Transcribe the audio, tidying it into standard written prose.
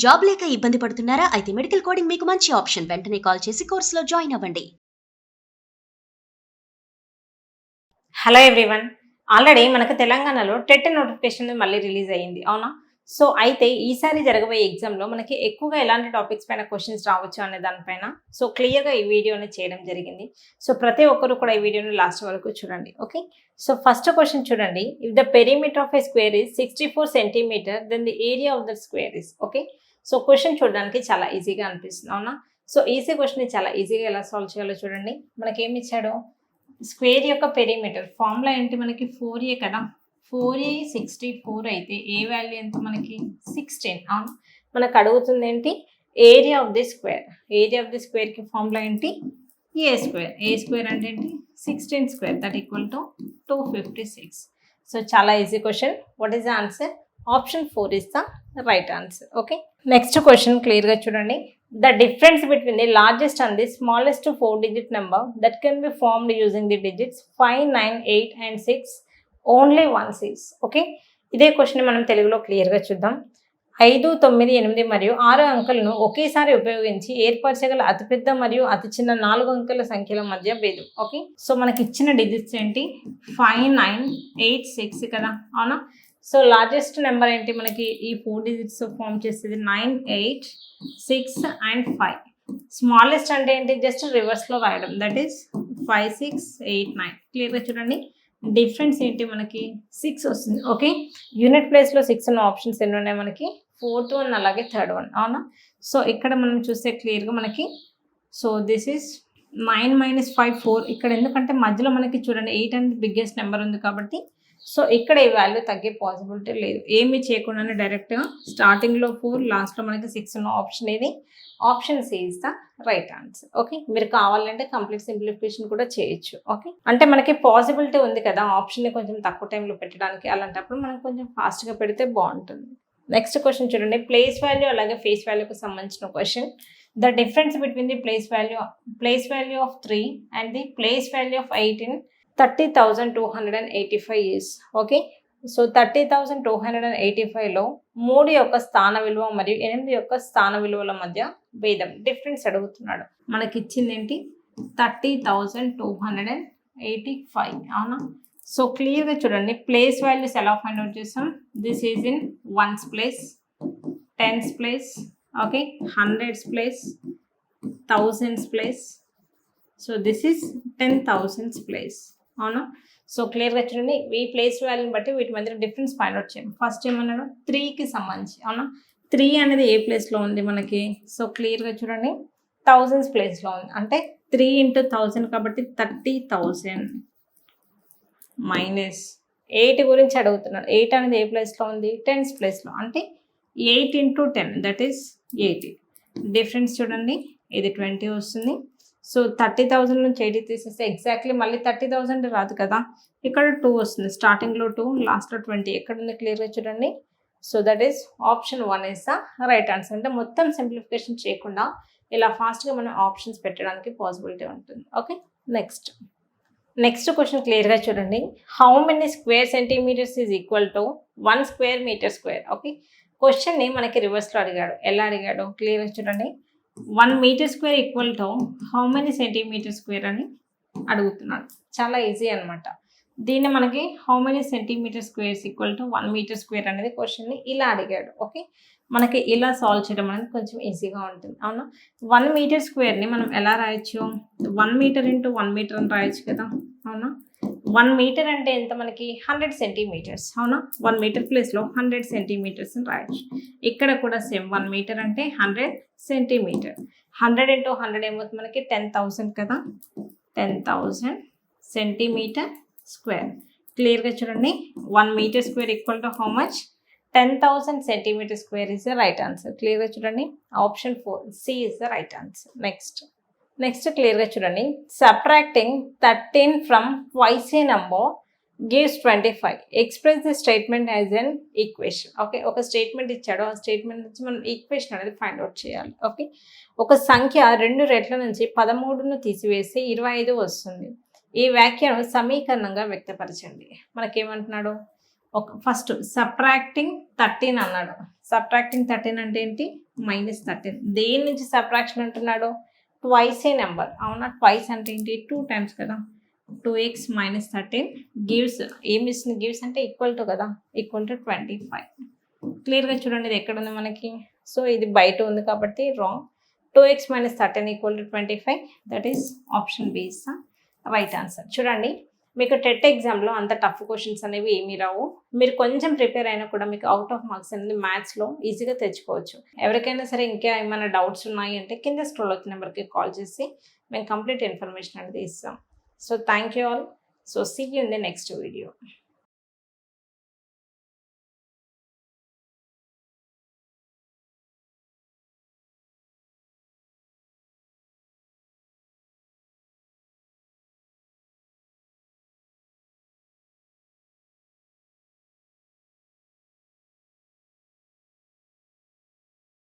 Job లేక ఇబ్బంది పడుతున్నారా? అయితే మెడికల్ కోడింగ్ మీకు మంచి ఆప్షన్. వెంటనే కాల్ చేసి కోర్సులో జాయిన్ అవ్వండి. Hello everyone. ఆల్రెడీ మనకు తెలంగాణలో టెట్ నోటిఫికేషన్ మళ్ళీ రిలీజ్ అయ్యింది, అవునా? సో అయితే ఈసారి జరగబోయే ఎగ్జామ్లో మనకి ఎక్కువగా ఎలాంటి టాపిక్స్ పైన క్వశ్చన్స్ రావచ్చు అనే దానిపైన సో క్లియర్గా ఈ వీడియోని చేయడం జరిగింది. సో ప్రతి ఒక్కరు కూడా ఈ వీడియోని లాస్ట్ వరకు చూడండి, ఓకే? సో ఫస్ట్ క్వశ్చన్ చూడండి. If the perimeter of a square is 64 centimetre then the area of the square is, okay? So question చూడడానికి చాలా ఈజీగా అనిపిస్తుంది, అవునా? సో ఈజీ క్వశ్చన్ చాలా ఈజీగా ఎలా సాల్వ్ చేయాలో చూడండి. మనకి ఏమి ఇచ్చాడు? స్క్వేర్ యొక్క పెరిమీటర్ ఫార్ములా ఏంటి? మనకి 4a కదా. 4a 64 అయితే ఏ వాల్యూ ఎంత మనకి? 16. అవును, మనకు అడుగుతుంది ఏంటి? Area of the square. Area of the స్క్వేర్కి ఫార్ములా ఏంటి? A square. ఏ స్క్వేర్ అంటే ఏంటి? 16 square that equal to 256. So చాలా easy question. What is the answer? Option 4 is the right answer, okay? Next question క్లియర్గా చూడండి. The difference between the largest and the smallest 4-digit number that can be formed using the digits 5, 9, 8 and 6 only once is, okay? ఇదే question మనం తెలుగులో క్లియర్గా చూద్దాం. 5, 9, 8 మరియు 6 అంకెలను ఒకేసారి ఉపయోగించి ఏర్పరచగల అతిపెద్ద మరియు అతి చిన్న 4 అంకెల సంఖ్యల మధ్య భేదం, ఓకే? సో మనకి ఇచ్చిన డిజిట్స్ ఏంటి? 5, 9, 8, 6 కదా, అవునా? సో లార్జెస్ట్ నెంబర్ ఏంటి? మనకి ఈ 4 డిజిట్స్ ఫామ్ చేసేది 9, 8, 6 and 5. స్మాలెస్ట్ అంటే ఏంటి? జస్ట్ రివర్స్లో రాయడం, దట్ ఈస్ 5, 6, 8, 9. క్లియర్గా చూడండి. డిఫరెన్స్ ఏంటి? మనకి 6 వస్తుంది, ఓకే? యూనిట్ ప్లేస్లో 6 ఉన్న ఆప్షన్స్ ఎన్ని ఉన్నాయి మనకి? 4th వన్ అలాగే 3rd వన్, అవునా? సో ఇక్కడ మనం చూస్తే క్లియర్గా మనకి సో దిస్ ఈస్ 9 - 5 4. ఇక్కడ ఎందుకంటే మధ్యలో మనకి చూడండి 8 అనేది బిగ్గెస్ట్ నెంబర్ ఉంది కాబట్టి సో ఇక్కడ ఈ వాల్యూ తగ్గే పాసిబిలిటీ లేదు. ఏమి చేయకుండానే డైరెక్ట్గా స్టార్టింగ్లో 4 లాస్ట్లో మనకి 6 ఉన్న ఆప్షన్ ఇది. Option C is the right answer, okay? మీరు కావాలంటే కంప్లీట్ సింప్లిఫికేషన్ కూడా చేయొచ్చు, ఓకే? అంటే మనకి పాసిబిలిటీ ఉంది కదా ఆప్షన్ని కొంచెం తక్కువ టైంలో పెట్టడానికి. అలాంటప్పుడు మనం కొంచెం ఫాస్ట్గా పెడితే బాగుంటుంది. నెక్స్ట్ క్వశ్చన్ చూడండి. ప్లేస్ వాల్యూ అలాగే ఫేస్ వాల్యూకి సంబంధించిన question. The difference between the place value of 3 and the place value of 8 in 30,285 is, okay? So 30,285లో 3 యొక్క స్థాన విలువ మరియు 8 యొక్క స్థాన విలువల మధ్య భేదం డిఫరెన్స్ అడుగుతున్నాడు. మనకి ఇచ్చింది ఏంటి? 30,285, అవునా? సో క్లియర్గా చూడండి. ప్లేస్ వాల్యూస్ ఎలా ఫైండ్ అవుట్ చేస్తాం? This is in ones place, tens place, okay? Hundreds place, thousands place. So this is 10,000s place, అవునా? సో క్లియర్గా చూడండి. ఈ ప్లేస్ వాల్యూని బట్టి వీటి మధ్య డిఫరెన్స్ ఫైండ్ అవుట్ చేయండి. ఫస్ట్ ఏమన్నాడు? 3కి సంబంధించి, అవునా? 3 అనేది ఏ ప్లేస్లో ఉంది మనకి? సో క్లియర్గా చూడండి, థౌజండ్స్ ప్లేస్లో ఉంది. అంటే 3 × 1000 కాబట్టి 30,000 మైనస్ 8 గురించి అడుగుతున్నాడు. 8 అనేది ఏ ప్లేస్లో ఉంది? 10s ప్లేస్లో. అంటే 8 × 10 దట్ ఈస్ 80. డిఫరెన్స్ చూడండి, ఇది 20 వస్తుంది. సో 30,000 నుంచి 80 తీసేస్తే ఎగ్జాక్ట్లీ మళ్ళీ 30,000 రాదు కదా. ఇక్కడ 2 వస్తుంది. స్టార్టింగ్లో 2, లాస్ట్లో 20. ఎక్కడ ఉంది? క్లియర్గా చూడండి. So that is option 1 is the right answer. అంటే మొత్తం సింప్లిఫికేషన్ చేయకుండా ఇలా ఫాస్ట్గా మనం ఆప్షన్స్ పెట్టడానికి పాసిబిలిటీ ఉంటుంది, ఓకే? నెక్స్ట్ క్వశ్చన్ క్లియర్గా చూడండి. How many square centimetres is equal to 1 square metre square, okay? క్వశ్చన్ని మనకి రివర్స్లో అడిగాడు. ఎలా అడిగాడు? క్లియర్గా చూడండి. 1 metre square equal to how many centimetre square అని అడుగుతున్నాడు. చాలా ఈజీ అనమాట. దీన్ని మనకి how many centimetre squares equal to 1 metre square అనేది క్వశ్చన్ని ఇలా అడిగాడు, ఓకే? మనకి ఇలా సాల్వ్ చేయడం అనేది కొంచెం ఈజీగా ఉంటుంది, అవునా? 1 మీటర్ స్క్వేర్ని మనం ఎలా రాయొచ్చు? 1 మీటర్ × 1 మీటర్ అని రాయొచ్చు కదా, అవునా? 1 మీటర్ అంటే ఎంత మనకి? 100 సెంటీమీటర్స్, అవునా? 1 మీటర్ ప్లేస్లో 100 సెంటీమీటర్స్ అని రాయొచ్చు. ఇక్కడ కూడా సేమ్ 1 మీటర్ అంటే 100 సెంటీమీటర్. 100 × 100 ఏమవుతుంది మనకి? 10,000 కదా. 10,000 సెంటీమీటర్ స్క్వేర్. క్లియర్గా చూడండి. 1 metre square equal to how much? 10,000 centimetre square is the right answer. క్లియర్గా చూడండి. Option 4 C is the right answer. Next క్లియర్గా చూడండి. Subtracting 13 from twice a number gives 25. Express the statement as an equation, okay? ఒక statement ఇచ్చాడు. ఆ statement నుంచి మనం equation అనేది ఫైండ్ అవుట్ చేయాలి, ఓకే? ఒక సంఖ్య 2 రెట్ల నుంచి 13ను తీసివేసి 25 వస్తుంది. ఈ వ్యాఖ్యను సమీకరణంగా వ్యక్తపరచండి. మనకేమంటున్నాడు? ఫస్ట్ సబ్ట్రాక్టింగ్ 13 అన్నాడు. సబ్ట్రాక్టింగ్ 13 అంటే ఏంటి? -13 దేని నుంచి సబ్ట్రాక్షన్ అంటున్నాడు? ట్వైస్ ఏ నెంబర్. అవునా? ట్వైస్ అంటే ఏంటి? 2 టైమ్స్ కదా. 2x - 13 గివ్స్ ఏమి ఇస్తుంది? గివ్స్ అంటే ఈక్వల్ టు కదా, ఈక్వల్ టు 25. క్లియర్గా చూడండి ఇది ఎక్కడ ఉంది మనకి. సో ఇది బయట ఉంది కాబట్టి wrong. 2x - 13 equal to 25. That is option B is the right answer. చూడండి మీకు టెట్ ఎగ్జామ్లో అంత టఫ్ క్వశ్చన్స్ అనేవి ఏమీ రావు. మీరు కొంచెం ప్రిపేర్ అయినా కూడా మీకు అవుట్ ఆఫ్ మార్క్స్ అనేది మ్యాథ్స్లో ఈజీగా తెచ్చుకోవచ్చు. ఎవరికైనా సరే ఇంకా ఏమైనా డౌట్స్ ఉన్నాయి అంటే కింద స్క్రోల్ అవుతున్న నెంబర్కి కాల్ చేసి మేము కంప్లీట్ ఇన్ఫర్మేషన్ అనేది ఇస్తాం. So thank you all. So see you in the next video.